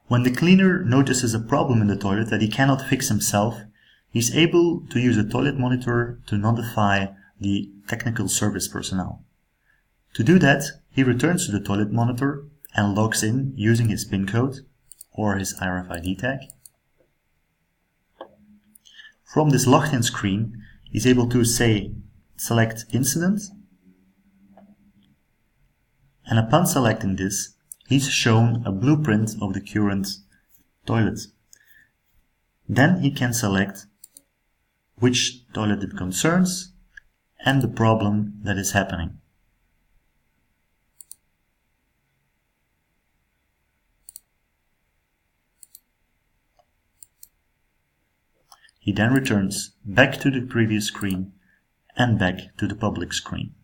When the cleaner notices a problem in the toilet that he cannot fix himself, he's able to use a toilet monitor to notify the technical service personnel. To do that, he returns to the toilet monitor and logs in using his PIN code or his RFID tag. From this logged in screen, he's able to select incident, and upon selecting this, he's shown a blueprint of the current toilet. Then he can select which toilet it concerns and the problem that is happening. He then returns back to the previous screen and back to the public screen.